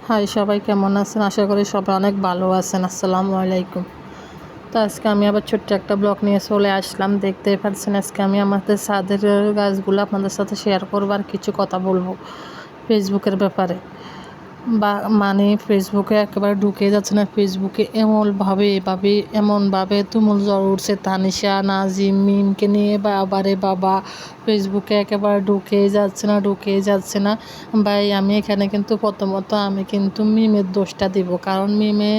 High, সবাই কেমন আছেন? আশা করি সবাই অনেক ভালো আছেন। আসসালামু আলাইকুম। তো আজকে আমি আবার ছোট্ট একটা ব্লগ নিয়ে চলে আসলাম। দেখতেই পাচ্ছেন আজকে আমি আমাদের ছাদের গাছগুলো আপনাদের সাথে শেয়ার করবো আর কিছু কথা বলবো ফেসবুকের ব্যাপারে। মানে ফেসবুকে একেবারে ঢুকে যাচ্ছে না। ফেসবুকে এমনভাবে তুমুল জ্বর উঠছে তানিশা নাজিম মিমকে নিয়ে। বাবা ফেসবুকে একেবারে ঢুকেই যাচ্ছে না ভাই। আমি এখানে কিন্তু প্রথমত আমি কিন্তু মিমের দোষটা দিব, কারণ মিমে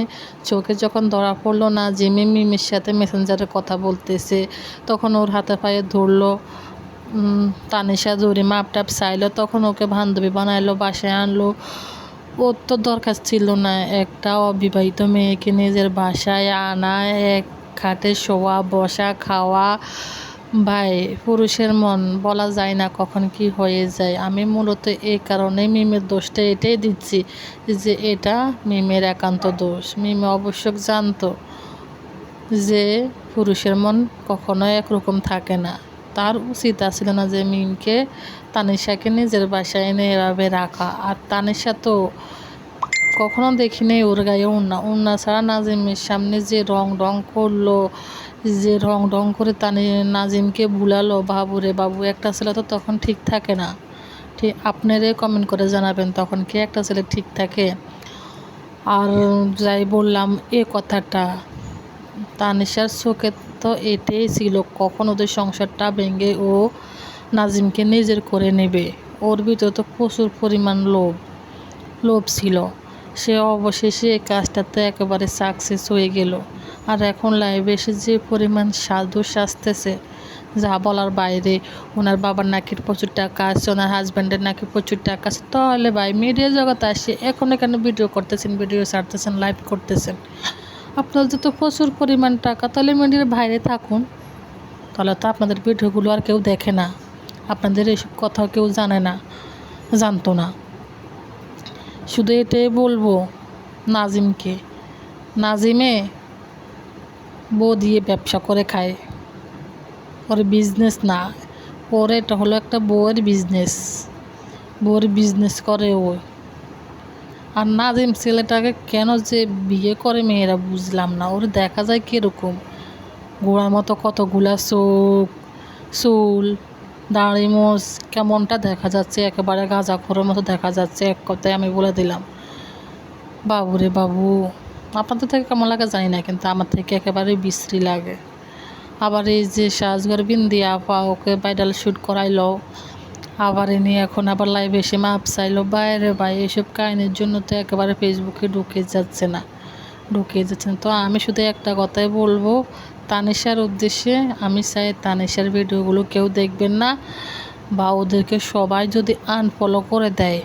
চোখে যখন ধরা পড়লো নাজিমে মিমের সাথে মেসেঞ্জারে কথা বলতেছে, তখন ওর হাতে পায়ে ধরলো। তানিশা জরি মাপটাপ চাইলো, তখন ওকে বান্ধবী বানাইলো, বাসায় আনলো। ওর তো দরকার ছিল না একটা অবিবাহিত মেয়েকে নিজের বাসায় আনা, এক খাটে শোয়া বসা খাওয়া। ভাই, পুরুষের মন বলা যায় না কখন কি হয়ে যায়। আমি মূলত এই কারণে মিমের দোষটা এটাই দিচ্ছি যে এটা মিমের একান্ত দোষ। মিমে অবশ্য জানতো যে পুরুষের মন কখনোই একরকম থাকে না। তার উচিত ছিল না যে মিমকে তানিশাকে নিজের বাসায় এনে এভাবে রাখা। আর তানিশা তো কখনো দেখি নেই ওর গায়ে উন্না ছাড়া নাজিমের সামনে যে রং করলো, যে রং করে নাজিমকে ভুলালো। বাবুরে বাবু, একটা ছেলে তো তখন ঠিক থাকে না। ঠিক আপনারাই কমেন্ট করে জানাবেন, তখন কি একটা ছেলে ঠিক থাকে? আর যাই বললাম এ কথাটা, তানিশার চোখে তো এটাই ছিল কখন ওদের সংসারটা ভেঙে ও নাজিমকে নিজের করে নেবে। ওর ভিতরে তো প্রচুর পরিমাণ লোভ ছিল। সে অবশেষে এই কাজটাতে একেবারে সাকসেস হয়ে গেল। আর এখন লাইভে এসে যে পরিমাণ সাধু সাজতেছে যা বলার বাইরে। ওনার বাবার নাকি প্রচুর টাকা আছে, ওনার হাজব্যান্ডের নাকি প্রচুর টাকা আছে। তাহলে ভাই, মিডিয়া জগতে আসে এখন এখানে ভিডিও করতেছেন, ভিডিও ছাড়তেছেন, লাইভ করতেছেন। আপনার যত প্রচুর পরিমাণ টাকা, তাহলে মিডিয়ার বাইরে থাকুন। তাহলে তো আপনাদের ভিডিওগুলো আর কেউ দেখে না, আপনাদের এসব কথা কেউ জানতো না। শুধু এটাই বলবো নাজিমকে, নাজিমে বউ দিয়ে ব্যবসা করে খায়, ওর বিজনেস না। ওর এটা হলো একটা বউয়ের বিজনেস করে ও। আর নাজিম ছেলেটাকে কেন যে বিয়ে করে মেয়েরা বুঝলাম না। ওর দেখা যায় কীরকম, গোড়ার মতো কতগুলা চুল, দাড়ি মোজ, কেমনটা দেখা যাচ্ছে, একেবারে গাঁজাখোরের মতো দেখা যাচ্ছে। এক কথায় আমি বলে দিলাম, বাবুরে বাবু। আপনাদের থেকে কেমন লাগে জানি না, কিন্তু আমার থেকে একেবারে বিশ্রী লাগে। আবার এই যে সাজগর বিন্দি আপা ওকে ব্রাইডাল শ্যুট করাইলো, আবার এনে এখন আবার লাইভে এসে মাপ চাইলো। বাইরে ভাই, এইসব কাহিনির জন্য তো একেবারে ফেসবুকে ঢুকে যাচ্ছে না। তো আমি শুধু একটা কথাই বলবো তানিশার উদ্দেশ্যে, আমি চাই তানিশার ভিডিওগুলো কেউ দেখবেন না, বা ওদেরকে সবাই যদি আনফলো করে দেয়